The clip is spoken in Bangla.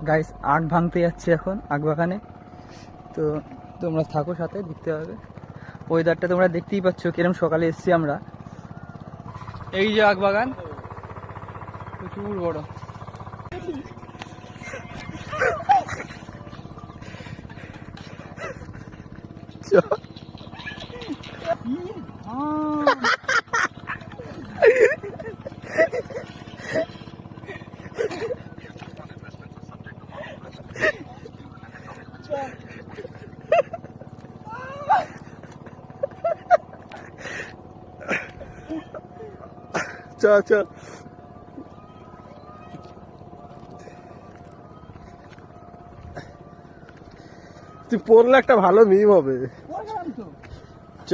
গাইস আখ ভাঙতে যাচ্ছি এখন আখ বাগানে। তো তোমরা থাকো সাথে, দেখতে হবে। ওয়েদারটা তোমরা দেখতেই পাচ্ছ কিরম সকালে এসছি আমরা। এই যে আখ বাগান, প্রচুর বড়। আচ্ছা তুই পড়লে একটা ভালো মিম হবে। চ